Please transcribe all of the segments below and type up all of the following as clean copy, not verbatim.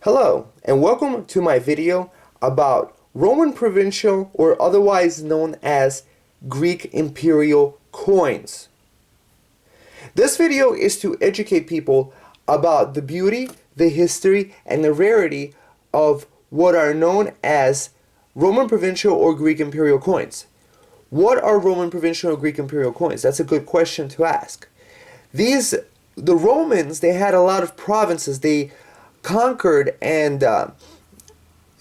Hello, and welcome to my video about Roman Provincial, or otherwise known as Greek Imperial coins. This video is to educate people about the beauty, the history, and the rarity of what are known as Roman Provincial or Greek Imperial coins. What are Roman Provincial or Greek Imperial coins? That's a good question to ask. The Romans, they had a lot of provinces. They conquered and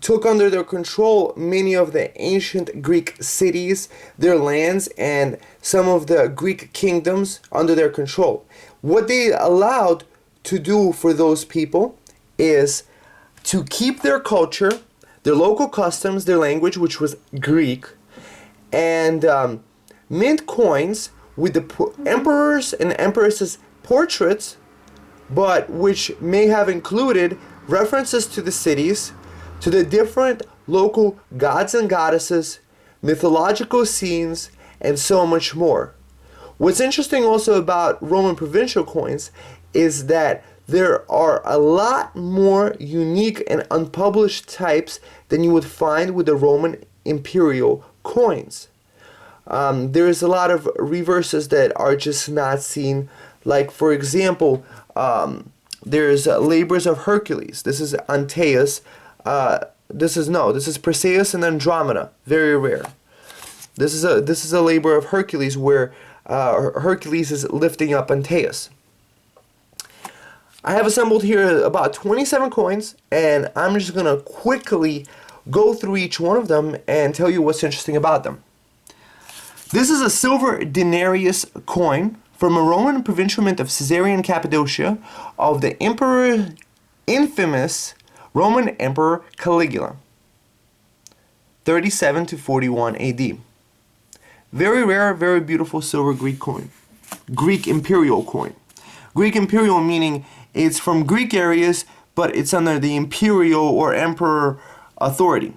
took under their control many of the ancient Greek cities, their lands, and some of the Greek kingdoms under their control. What they allowed to do for those people is to keep their culture, their local customs, their language, which was Greek, and mint coins with the emperors and empresses' portraits, but which may have included references to the cities, to the different local gods and goddesses, mythological scenes, and so much more. What's interesting also about Roman provincial coins is that there are a lot more unique and unpublished types than you would find with the Roman imperial coins. There is a lot of reverses that are just not seen. Like, for example, there's Labors of Hercules. This is Antaeus. This is Perseus and Andromeda. Very rare. This is a labor of Hercules where Hercules is lifting up Antaeus. I have assembled here about 27 coins, and I'm just gonna quickly go through each one of them and tell you what's interesting about them. This is a silver denarius coin from a Roman provincial mint of Caesarea, Cappadocia, of the infamous Roman Emperor Caligula, 37 to 41 AD. Very rare, very beautiful silver Greek coin. Greek Imperial coin. Greek Imperial meaning it's from Greek areas, but it's under the imperial or emperor authority.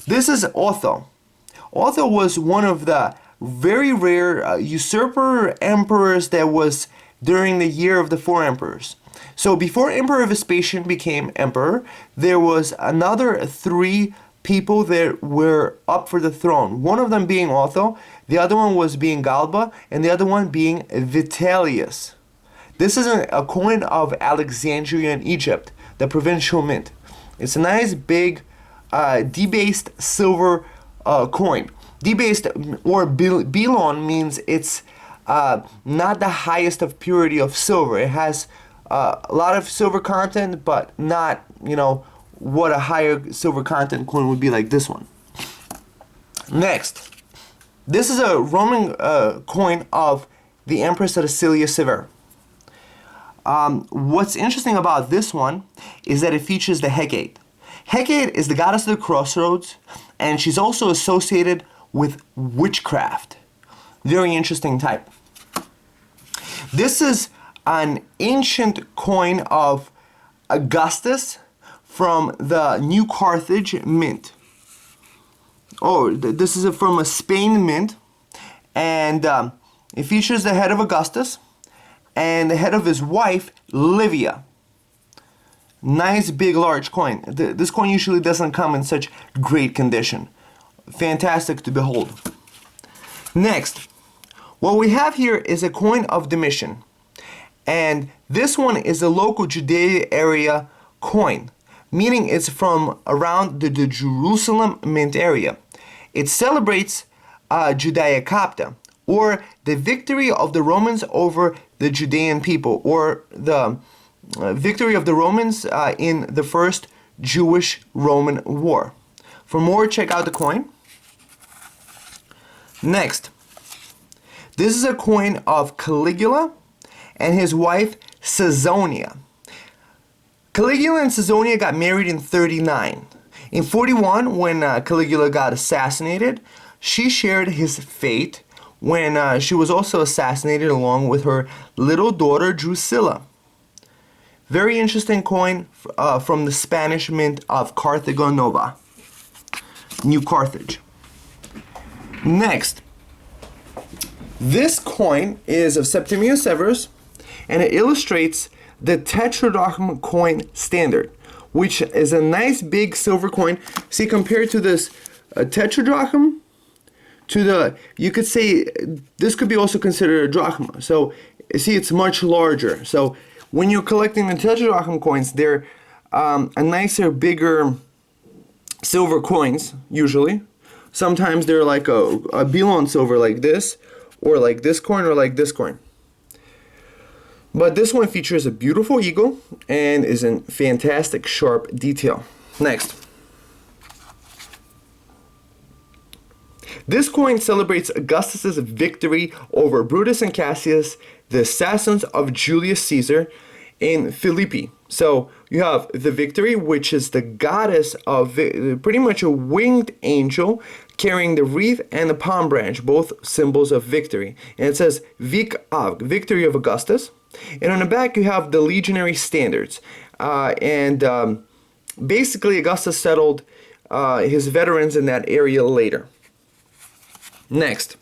This is Otho. Otho was one of the very rare usurper emperors that was during the year of the four emperors. So before Emperor Vespasian became emperor, there was another three people that were up for the throne. One of them being Otho, the other one was being Galba, and the other one being Vitellius. This is a coin of Alexandria in Egypt, the provincial mint. It's a nice big debased silver coin. Debased or Belon means it's not the highest of purity of silver. It has a lot of silver content, but not, what a higher silver content coin would be, like this one. Next, this is a Roman coin of the Empress Cecilia Severa. What's interesting about this one is that it features the Hecate. Hecate is the goddess of the crossroads, and she's also associated with witchcraft. Very interesting type. This is an ancient coin of Augustus from the New Carthage mint. This is from a Spain mint, and it features the head of Augustus and the head of his wife, Livia. Nice big large coin. This coin usually doesn't come in such great condition. Fantastic to behold. Next, what we have here is a coin of Domitian, and this one is a local Judea area coin, meaning it's from around the Jerusalem mint area. It celebrates Judaea Capta, or the victory of the Romans over the Judean people, or the victory of the Romans in the first Jewish-Roman war. For more, check out the coin. Next, this is a coin of Caligula and his wife Caesonia. Caligula and Caesonia got married in 39. In 41, when Caligula got assassinated, she shared his fate when she was also assassinated along with her little daughter Drusilla. Very interesting coin from the Spanish mint of Carthago Nova, New Carthage. Next, this coin is of Septimius Severus, and it illustrates the tetradrachm coin standard, which is a nice big silver coin. See, compared to this tetradrachm, to the, you could say this could be also considered a drachma. So see, it's much larger. So when you're collecting the tetradrachm coins, they're a nicer, bigger silver coins usually. Sometimes they're like a Bilon silver like this, or like this coin, or like this coin. But this one features a beautiful eagle and is in fantastic sharp detail. Next. This coin celebrates Augustus's victory over Brutus and Cassius, the assassins of Julius Caesar, in Philippi. So you have the victory, which is the goddess of pretty much a winged angel carrying the wreath and the palm branch, both symbols of victory. And it says Vic Av, victory of Augustus. And on the back you have the legionary standards. Basically Augustus settled his veterans in that area later. Next.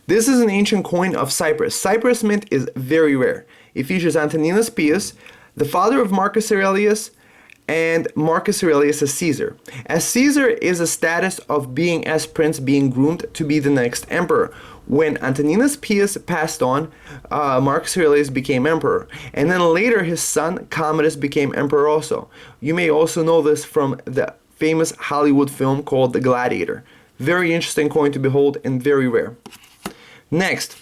This is an ancient coin of Cyprus. Cyprus mint is very rare. It features Antoninus Pius, the father of Marcus Aurelius, and Marcus Aurelius as Caesar. As Caesar is a status of being as prince, being groomed to be the next emperor. When Antoninus Pius passed on, Marcus Aurelius became emperor. And then later his son Commodus became emperor also. You may also know this from the famous Hollywood film called The Gladiator. Very interesting coin to behold and very rare. Next,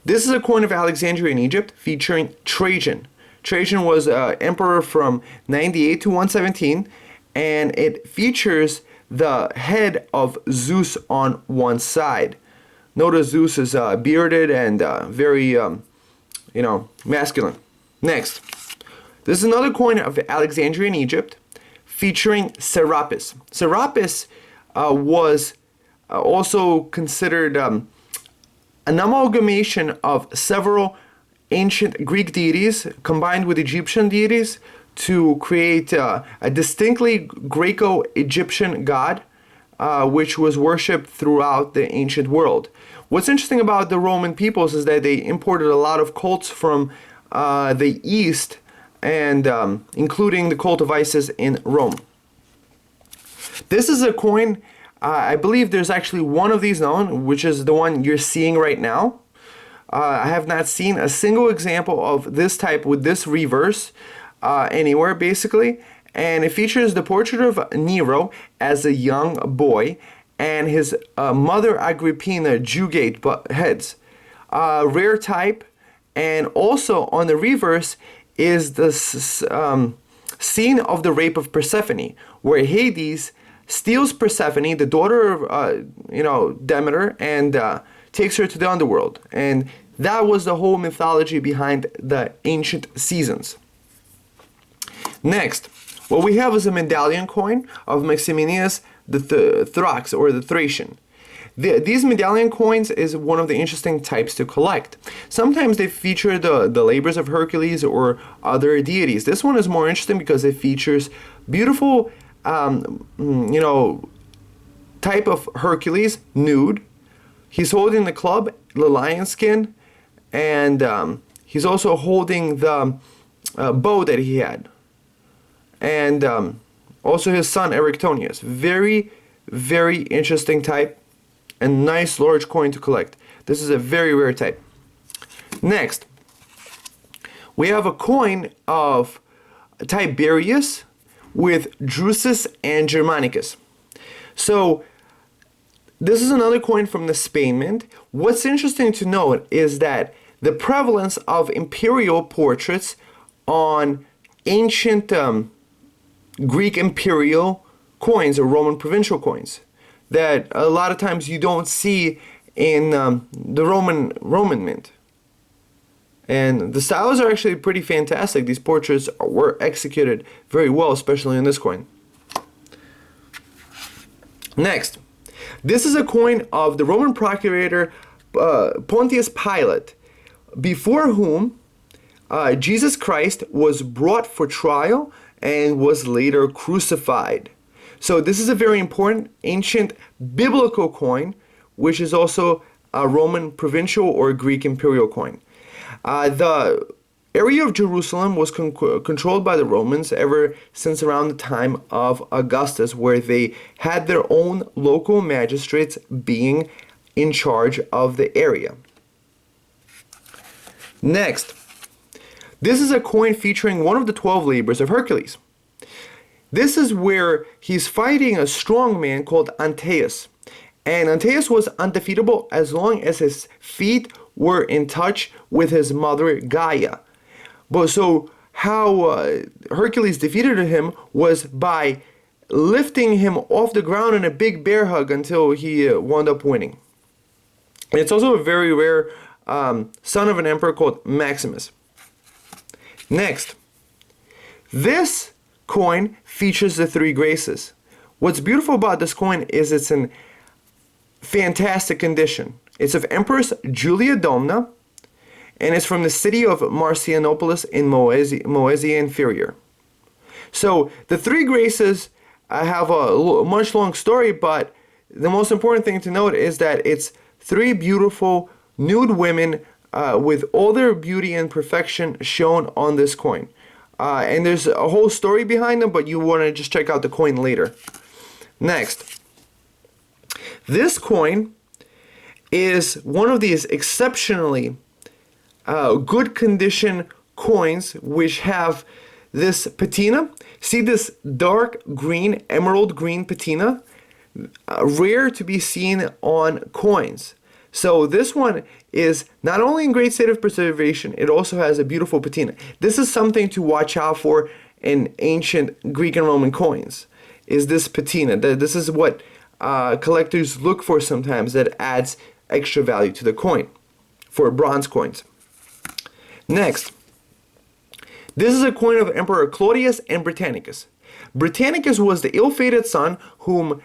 this is a coin of Alexandria in Egypt featuring Trajan. Trajan was emperor from 98 to 117, and it features the head of Zeus on one side. Notice Zeus is bearded and very, masculine. Next, this is another coin of Alexandria in Egypt featuring Serapis. Serapis was also considered an amalgamation of several ancient Greek deities combined with Egyptian deities to create a distinctly Greco-Egyptian god, which was worshipped throughout the ancient world. What's interesting about the Roman peoples is that they imported a lot of cults from the East, and including the cult of Isis in Rome. This is a coin, I believe there's actually one of these known, which is the one you're seeing right now. I have not seen a single example of this type with this reverse anywhere, basically. And it features the portrait of Nero as a young boy and his mother Agrippina Jugate heads. Rare type. And also on the reverse is the scene of the rape of Persephone, where Hades steals Persephone, the daughter of Demeter, and takes her to the underworld. And that was the whole mythology behind the ancient seasons. Next, what we have is a medallion coin of Maximianus the Thrax, or the Thracian. These medallion coins is one of the interesting types to collect. Sometimes they feature the labors of Hercules or other deities. This one is more interesting because it features beautiful type of Hercules, nude. He's holding the club, the lion skin, and he's also holding the bow that he had. And also his son, Erectonius. Very, very interesting type, and nice large coin to collect. This is a very rare type. Next, we have a coin of Tiberius with Drusus and Germanicus. So this is another coin from the Spain Mint. What's interesting to note is that the prevalence of imperial portraits on ancient Greek Imperial coins or Roman Provincial coins that a lot of times you don't see in the Roman Mint. And the styles are actually pretty fantastic. These portraits were executed very well, especially in this coin. Next, this is a coin of the Roman procurator Pontius Pilate, before whom Jesus Christ was brought for trial and was later crucified. So this is a very important ancient biblical coin, which is also a Roman Provincial or Greek Imperial coin. The area of Jerusalem was controlled by the Romans ever since around the time of Augustus, where they had their own local magistrates being in charge of the area. Next, this is a coin featuring one of the 12 labors of Hercules. This is where he's fighting a strong man called Antaeus. And Antaeus was undefeatable as long as his feet were in touch with his mother Gaia. But so how Hercules defeated him was by lifting him off the ground in a big bear hug until he wound up winning. And it's also a very rare son of an emperor called Maximus. Next, this coin features the three graces. What's beautiful about this coin is it's in fantastic condition. It's of Empress Julia Domna, and it's from the city of Marcianopolis in Moesia Inferior. So the three graces have a much long story, but the most important thing to note is that it's three beautiful nude women with all their beauty and perfection shown on this coin. And there's a whole story behind them, but you want to just check out the coin later. Next, this coin is one of these exceptionally good condition coins which have this patina. See this dark green, emerald green patina? Rare to be seen on coins. So this one is not only in great state of preservation, it also has a beautiful patina. This is something to watch out for in ancient Greek and Roman coins, is this patina. This is what collectors look for sometimes, that adds extra value to the coin for bronze coins. Next, this is a coin of Emperor Claudius and Britannicus. Britannicus was the ill-fated son whom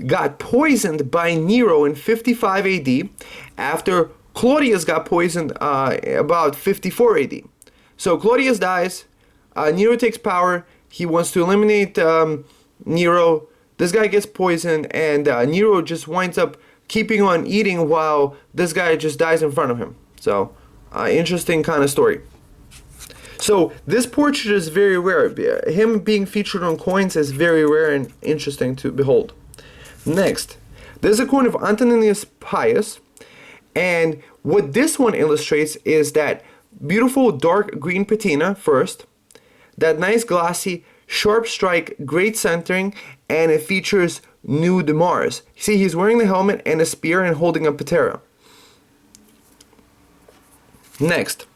got poisoned by Nero in 55 AD after Claudius got poisoned about 54 AD. So Claudius dies, Nero takes power, he wants to eliminate Nero, this guy gets poisoned, and Nero just winds up keeping on eating while this guy just dies in front of him. So interesting kind of story. So this portrait is very rare. Him being featured on coins is very rare and interesting to behold. Next, there's a coin of Antoninus Pius, and what this one illustrates is that beautiful dark green patina first, that nice glossy sharp strike, great centering, and it features nude Mars. See, he's wearing the helmet and a spear and holding a patera. Next,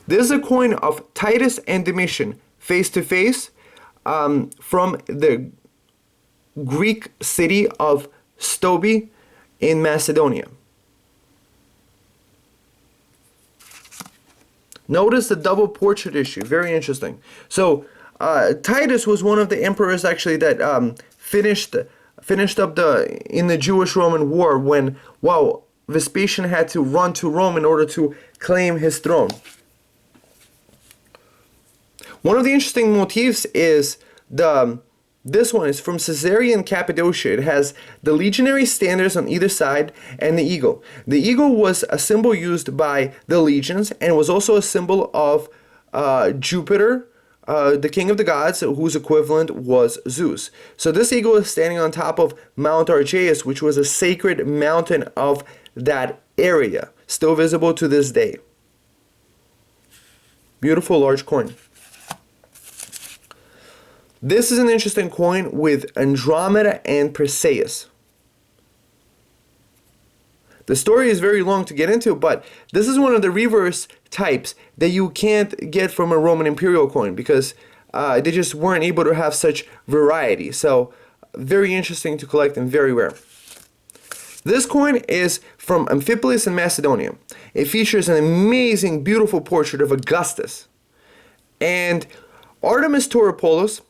this is a coin of Titus and Domitian, face to face, from the Greek city of Stobi in Macedonia. Notice the double portrait issue, very interesting. So Titus was one of the emperors actually that finished up in the Jewish-Roman War when Vespasian had to run to Rome in order to claim his throne. One of the interesting motifs is this one is from Caesarea in Cappadocia. It has the legionary standards on either side and the eagle. The eagle was a symbol used by the legions and was also a symbol of Jupiter, the king of the gods, whose equivalent was Zeus. So this eagle is standing on top of Mount Argaeus, which was a sacred mountain of that area, still visible to this day. Beautiful large coin. This is an interesting coin with Andromeda and Perseus. The story is very long to get into, but this is one of the reverse types that you can't get from a Roman Imperial coin because they just weren't able to have such variety. So very interesting to collect and very rare. This coin is from Amphipolis in Macedonia. It features an amazing, beautiful portrait of Augustus. And Artemis Tauropolos,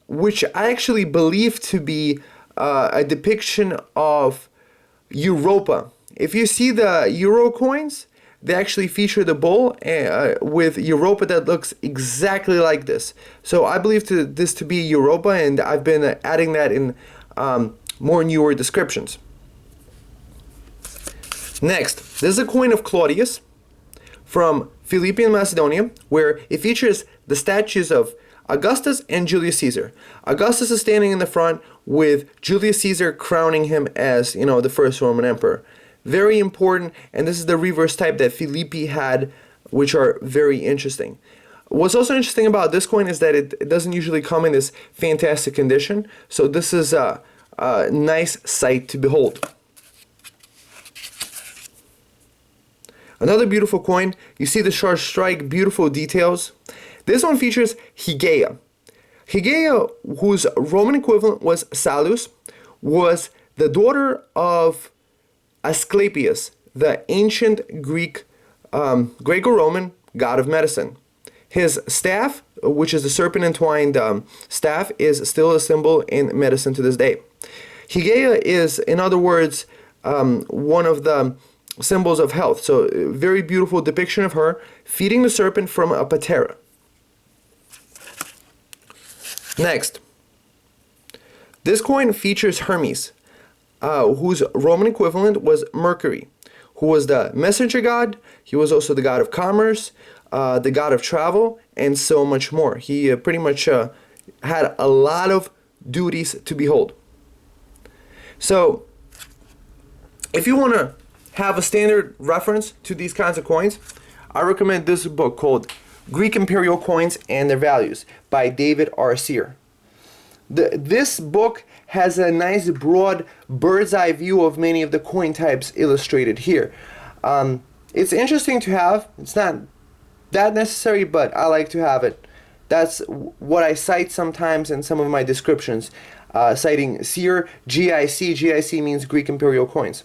which I actually believe to be a depiction of Europa. If you see the Euro coins, they actually feature the bull with Europa that looks exactly like this. So I believe this to be Europa, and I've been adding that in more newer descriptions. Next, this is a coin of Claudius from Philippi and Macedonia, where it features the statues of Augustus and Julius Caesar. Augustus is standing in the front with Julius Caesar crowning him as, the first Roman emperor. Very important, and this is the reverse type that Philippi had, which are very interesting. What's also interesting about this coin is that it doesn't usually come in this fantastic condition, so this is a nice sight to behold. Another beautiful coin, you see the sharp strike, beautiful details. This one features Hygeia. Hygeia, whose Roman equivalent was Salus, was the daughter of Asclepius, the ancient Greek, Greco-Roman god of medicine. His staff, which is the serpent-entwined staff, is still a symbol in medicine to this day. Hygeia is, in other words, one of the symbols of health. So, very beautiful depiction of her feeding the serpent from a patera. Next, this coin features Hermes, whose Roman equivalent was Mercury, who was the messenger god. He was also the god of commerce, the god of travel, and so much more. He pretty much had a lot of duties to behold. So, if you want to have a standard reference to these kinds of coins, I recommend this book called Greek Imperial Coins and Their Values by David R. Sear. This book has a nice broad bird's eye view of many of the coin types illustrated here. It's interesting to have. It's not that necessary, but I like to have it. That's what I cite sometimes in some of my descriptions, citing Sear, GIC. GIC means Greek Imperial Coins.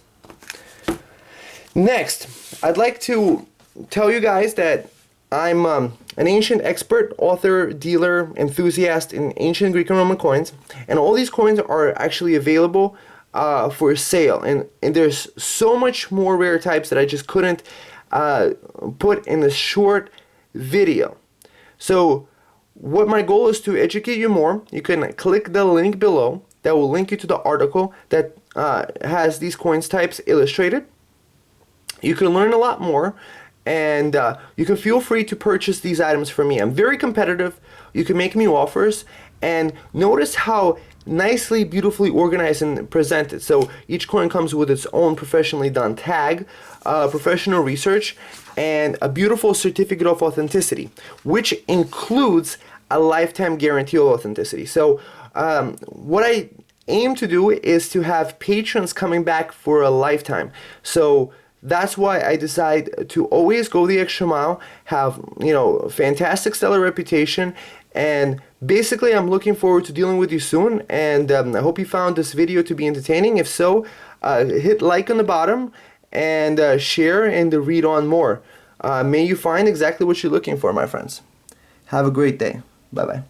Next, I'd like to tell you guys that I'm an ancient expert, author, dealer, enthusiast in ancient Greek and Roman coins, and all these coins are actually available for sale, and there's so much more rare types that I just couldn't put in this short video. So what my goal is to educate you more. You can click the link below that will link you to the article that has these coins types illustrated. You can learn a lot more, and you can feel free to purchase these items from me. I'm very competitive. You can make me offers, and notice how nicely, beautifully organized and presented. So each coin comes with its own professionally done tag, professional research, and a beautiful certificate of authenticity, which includes a lifetime guarantee of authenticity. So what I aim to do is to have patrons coming back for a lifetime. So that's why I decide to always go the extra mile, have, fantastic stellar reputation, and basically I'm looking forward to dealing with you soon, and I hope you found this video to be entertaining. If so, hit like on the bottom and share and read on more. May you find exactly what you're looking for, my friends. Have a great day. Bye-bye.